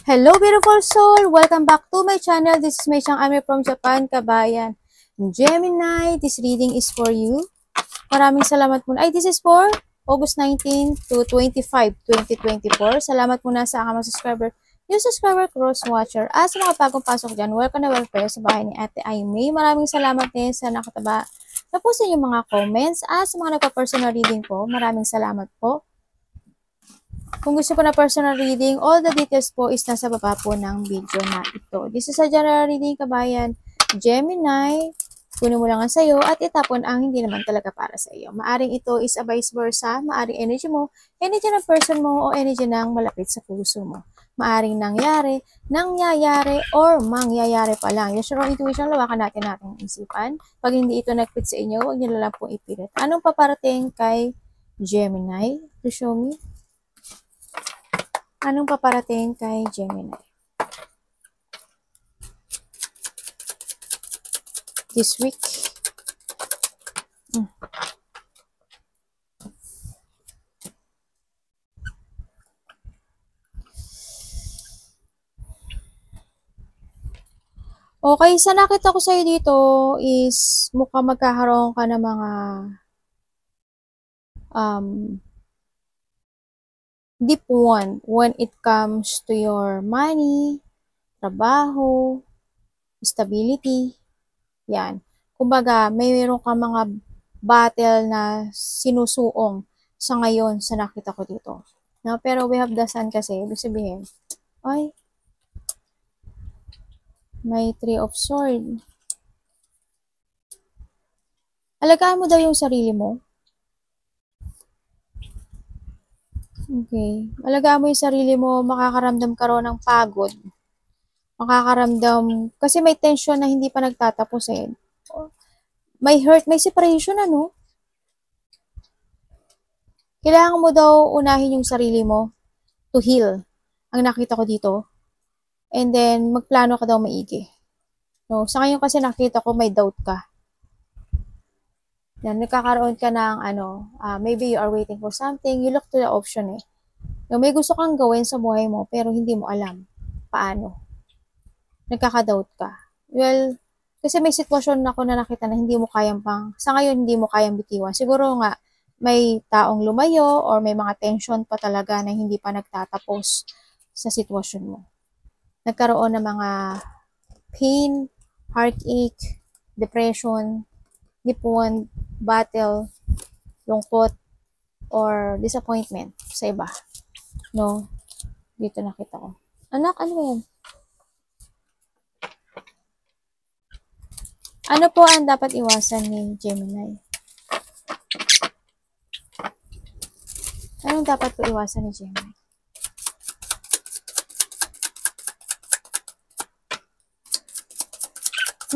Hello, beautiful soul! Welcome back to my channel. This is Mei Chang Ami from Japan, kabayan. Gemini, this reading is for you. Maraming salamat muna. This is for August 19 to 25, 2024. Salamat muna sa aking mga subscriber. New subscriber, cross-watcher. Sa mga bagong pasok dyan, welcome na welcome sa bahay ni Ate Aimee. Maraming salamat din sa nakataba. Tapos sa inyong mga comments. Sa mga nagpa-personal reading po, maraming salamat po. Kung gusto po na personal reading, all the details po is nasa baba po ng video na ito. This is a general reading, kabayan. Gemini, kunin mo lang ang sayo at itapon ang hindi naman talaga para sa iyo. Maaring ito is a vice versa, maaring energy mo, energy ng person mo, o energy ng malapit sa puso mo. Maaring nangyayari, or mangyayari pa lang. Yes, your intuition, lawakan natin nating isipan. Pag hindi ito nag-fit sa inyo, huwag nyo lang po ipilit. Anong paparating kay Gemini? To show me. Anong paparating kay Gemini? This week? Okay, sa nakita ko sa'yo dito is mukhang magkakaroon ka ng mga deep one when it comes to your money, trabaho, stability. Yan. Kumbaga, mayroon ka mga battle na sinusuong sa ngayon sa nakita ko dito. No? Pero we have the sun kasi, ibig sabihin, ay, may 3 of sword. Alagaan mo daw yung sarili mo. Okay. Alagaan mo yung sarili mo, makakaramdam ka ron ng pagod. Makakaramdam, kasi may tension na hindi pa nagtatapos eh. May hurt, may separation ano. Kailangan mo daw unahin yung sarili mo to heal. Ang nakita ko dito. And then, magplano ka daw maigi. No, sa ngayon kasi nakita ko may doubt ka. Yan, nagkakaroon ka ng maybe you are waiting for something, you look to the option eh. No, may gusto kang gawin sa buhay mo pero hindi mo alam paano. Nagkaka-doubt ka. Well, kasi may sitwasyon ako na nakita na hindi mo kayang sa ngayon hindi mo kayang bitiwan. Siguro nga may taong lumayo or may mga tension pa talaga na hindi pa nagtatapos sa sitwasyon mo. Nagkaroon ng mga pain, heartache, depression, deep-wound, battle, lungkot, or disappointment sa iba. No? Dito nakita ko. Anak, ano yan? Ano po ang dapat iwasan ni Gemini? Anong dapat po iwasan ni Gemini?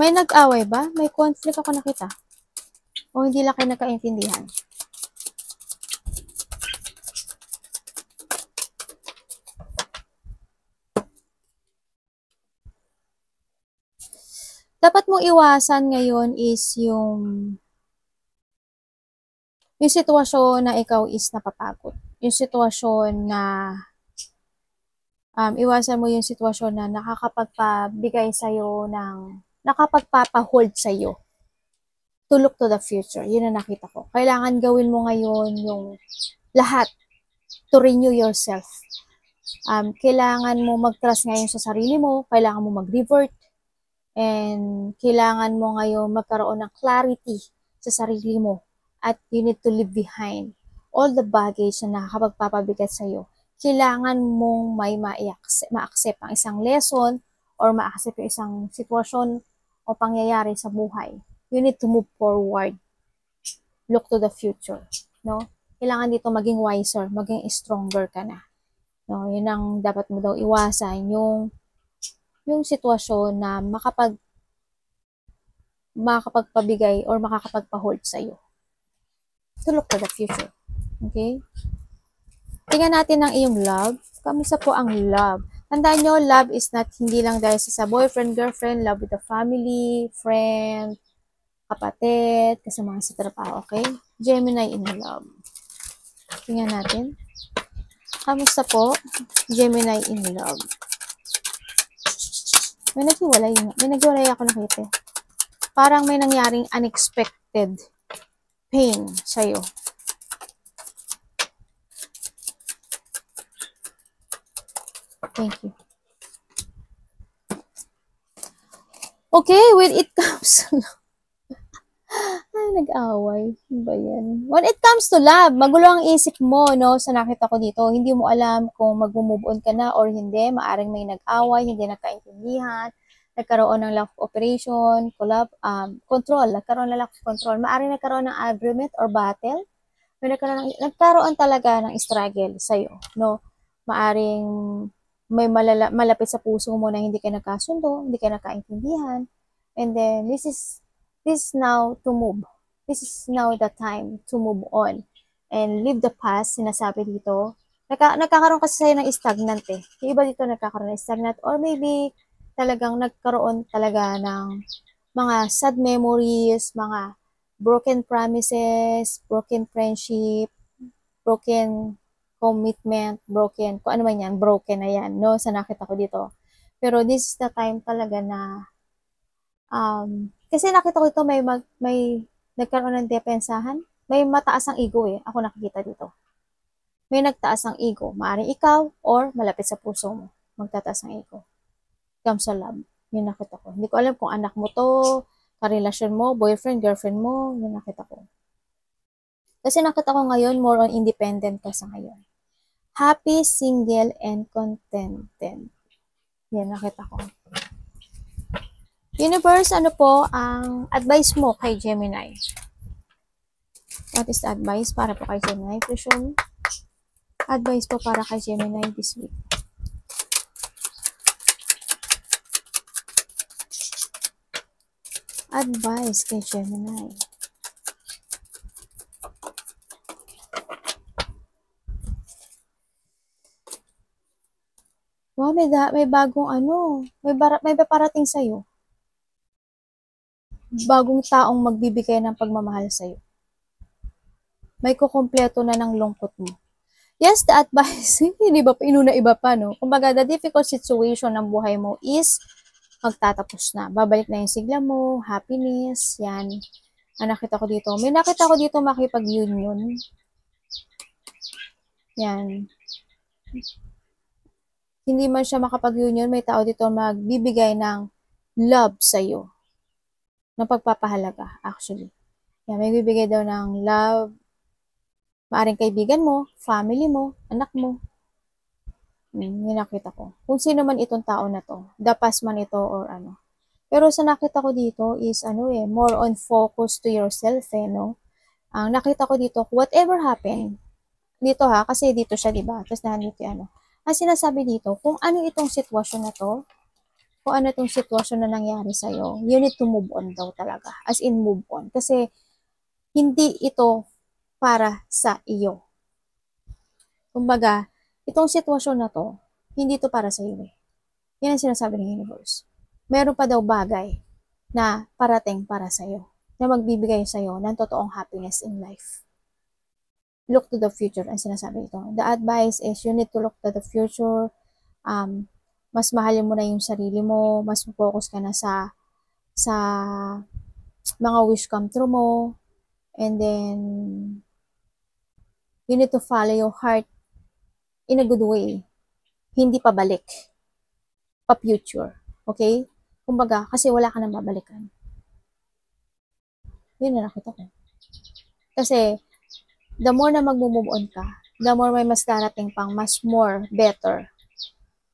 May nag-away ba? May conflict ako nakita. O hindi lang kayo nagkaintindihan? Dapat mong iwasan ngayon is yung sitwasyon na ikaw is napapagod. Yung sitwasyon na iwasan mo yung sitwasyon na nakakapagpabigay sa'yo ng nakapagpapahold sa'yo to look to the future. Yun ang nakita ko. Kailangan gawin mo ngayon yung lahat to renew yourself. Kailangan mo mag-trust ngayon sa sarili mo. Kailangan mo mag-revert. And kailangan mo ngayon magkaroon ng clarity sa sarili mo. At you need to leave behind all the baggage na nakakapagpapabigat sa'yo. Kailangan mong may ma-accept ang isang lesson or ma-accept yung isang sitwasyon o pangyayari sa buhay. You need to move forward. Look to the future. No? Kailangan dito maging wiser, maging stronger ka na. No? Yun ang dapat mo daw iwasan, yung sitwasyon na makakapagpabigay or makakapagpa-hold sa'yo. To look to the future. Okay? Tingnan natin ang iyong love. Kamusta po ang love? Tandaan nyo, love is not hindi lang dahil sa boyfriend, girlfriend, love with the family, friend, kapatid, kasama sa trabaho, okay? Gemini in love. Tingnan natin. Kamusta po? Gemini in love. May naghiwalay nga. May naghiwalay ako nakita. Parang may nangyaring unexpected pain sa'yo. Thank you. Okay, when it comes to nag-away. Ano ba yan? When it comes to love, magulo ang isip mo, no? Sa nakita ko dito, hindi mo alam kung mag-move on ka na or hindi. Maaring may nag-away, hindi nagkaintindihan, nagkaroon ng lack of operation, control, nagkaroon ng lack of control. Maaring nagkaroon ng agreement or battle. May nagkaroon talaga ng struggle sa'yo, no? Maaring may malapit sa puso mo na hindi ka nagkasundo, hindi ka nagkaintindihan. And then, this is now to move. This is now the time to move on and leave the past, sinasabi dito. Nagkakaroon kasi sa'yo ng stagnant eh. Yung iba dito nagkakaroon ng stagnant or maybe talagang nagkaroon talaga ng mga sad memories, mga broken promises, broken friendship, broken commitment, broken, kung ano man yan, broken na yan, no? Sa nakita ko dito. Pero this is the time talaga na kasi nakita ko ito may nagkaroon ng depensahan. May mataas ang ego eh. Ako nakikita dito. May nagtaas ang ego. Maaaring ikaw or malapit sa puso mo. Magtataas ang ego. Comes sa love. Yun nakita ko. Hindi ko alam kung anak mo to, karelasyon mo, boyfriend, girlfriend mo. Yun nakita ko. Kasi nakita ko ngayon more on independent ka sa ngayon. Happy, single, and contented. Yan nakita ko. Universe, ano po ang advice mo kay Gemini? What is the advice para po kay Gemini? Please show me. Advice po para kay Gemini this week. Advice kay Gemini. Wow, may bagong ano, may paparating sa'yo. Bagong taong magbibigay ng pagmamahal sa'yo. May kukumpleto na ng lungkot mo. Yes, the advice, hindi ba, inuna iba pa, no? Kumbaga, the difficult situation ng buhay mo is magtatapos na. Babalik na yung sigla mo, happiness, yan. Nakita ko dito. May nakita ko dito makipag-union. Yan. Hindi man siya makapag-union, may tao dito magbibigay ng love sa'yo. Ng pagpapahalaga, actually. Yan, may bibigay daw ng love. Maaring kaibigan mo, family mo, anak mo. Yung nakita ko. Kung sino man itong tao na to. Dapas man ito or ano. Pero sa nakita ko dito is more on focus to yourself no. Ang nakita ko dito, whatever happen, dito kasi dito siya, diba? Tapos nandito ang sinasabi dito, kung ano itong sitwasyon na to, kung ano itong sitwasyon na nangyari sa'yo, you need to move on daw talaga. As in, move on. Kasi, hindi ito para sa iyo. Kumbaga, itong sitwasyon na to, hindi ito para sa iyo eh. Yan ang sinasabi ng universe. Meron pa daw bagay na parating para sa iyo, na magbibigay sa iyo ng totoong happiness in life. Look to the future, ang sinasabi ito. The advice is you need to look to the future. Mas mahalin mo na yung sarili mo, mas focus ka na sa mga wish come true mo, and then you need to follow your heart in a good way. Hindi pabalik. Pa-future. Okay? Kumbaga, kasi wala ka nang babalikan. Yun na nakita ko. Kasi, the more na mag-move on ka, the more may mas darating pang mas more better.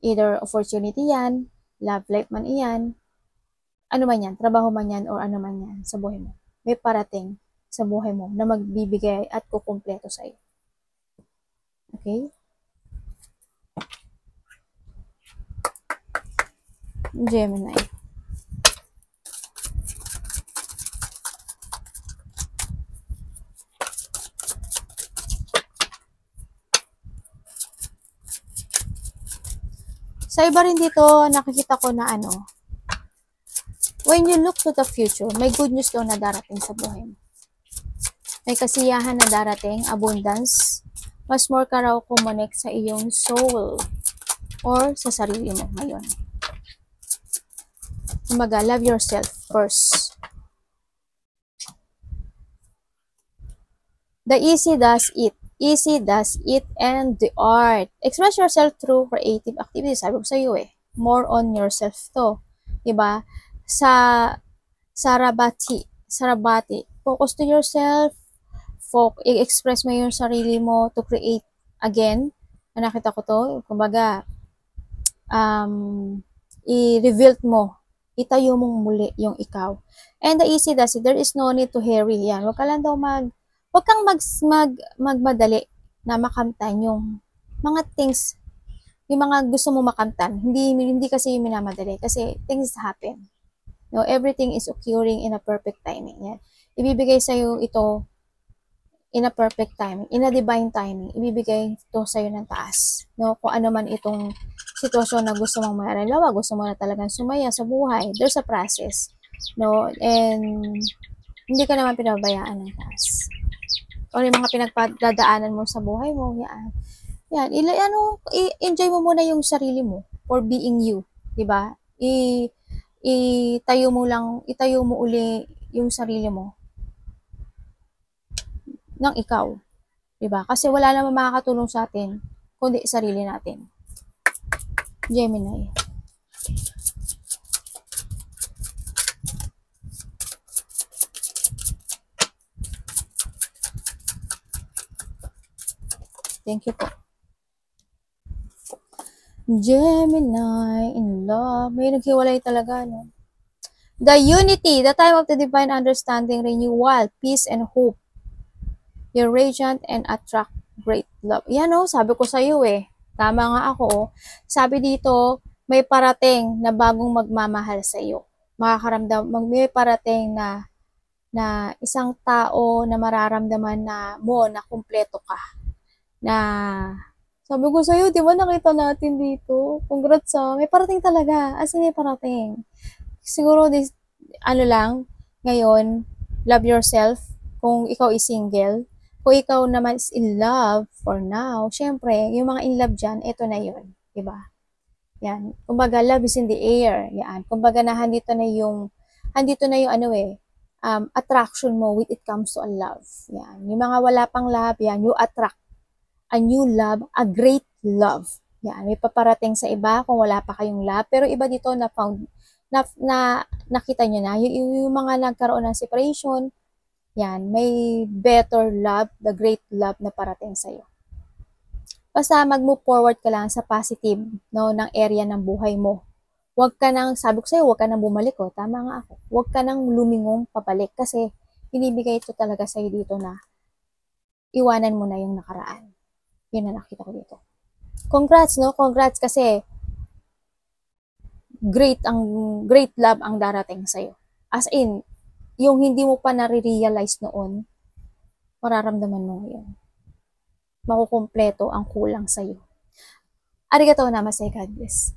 Either opportunity yan, love life man iyan, ano man yan, trabaho man yan, or ano man yan sa buhay mo. May parating sa buhay mo na magbibigay at kukumpleto sa iyo. Okay? Gemini. Sa iba rin dito, nakikita ko na when you look to the future, may good news daw na darating sa buhay mo. May kasiyahan na darating, abundance, mas more ka raw kumonek sa iyong soul or sa sarili mo ngayon. Kumaga, love yourself first. The easy does it. Easy does it and the art. Express yourself through creative activities. Sabi ko sa iyo more on yourself to. Diba? Sa Sarabati, focus to yourself. I-express mo yung sarili mo to create again. Nakita ko to. Kumbaga, i-reveal mo. Itayo mong muli yung ikaw. And the easy does it. There is no need to hurry. Yan. Huwag ka lang daw huwag kang magmadali na makamtan yung mga things, yung mga gusto mo makamtan. Hindi kasi yung minamadali. Kasi things happen. No, everything is occurring in a perfect timing. Yan. Ibibigay sa'yo ito in a perfect timing, in a divine timing. Ibibigay ito sa'yo ng taas. No, kung ano man itong sitwasyon na gusto mong maralawa, gusto mo na talagang sumaya sa buhay. There's a process. No, and hindi ka naman pinabayaan ng taas. O yung mga pinagdadaanan mo sa buhay mo, yan. Yan, i-enjoy mo muna yung sarili mo for being you, 'di ba? Itayo mo uli yung sarili mo ng ikaw, 'di ba? Kasi wala namang makakatulong sa atin kundi sarili natin. Gemini. Thank you po. Gemini, in love. May naghiwalay talaga, no? The unity, the time of the divine understanding, renewal, peace, and hope. You're radiant and attract great love. Yan, no? Sabi ko sa iyo, Tama nga ako, Sabi dito, may parating na bagong magmamahal sa iyo. May parating na isang tao na mararamdaman na kumpleto ka. Na sabi ko sa'yo, di ba nakita natin dito? Congrats may parating talaga. As in, may parating. Siguro, ngayon, love yourself. Kung ikaw is single. Kung ikaw naman is in love for now, syempre, yung mga in love dyan, eto na yun. Diba? Yan. Kumbaga, love is in the air. Yan. Kumbaga, handito na yung attraction mo when it comes to a love. Yan. Yung mga wala pang love, yan, you attract a new love, a great love. Yan, may paparating sa iba kung wala pa kayong love. Pero iba dito nakita nyo na, yung mga nagkaroon ng separation, yan, may better love, the great love na parating sa'yo. Basta mag-move forward ka lang sa positive, no, ng area ng buhay mo. Huwag ka nang, sabi ko sa'yo, huwag ka nang bumalik, tama nga ako. Huwag ka nang lumingong pabalik kasi binibigay ito talaga sa'yo dito na iwanan mo na yung nakaraan. Yun na nakita ko dito. Congrats, no? Congrats kasi great love ang darating sa'yo. As in, yung hindi mo pa nare-realize noon, mararamdaman mo ngayon. Makukumpleto ang kulang sa'yo. Arigatou namaste, God bless.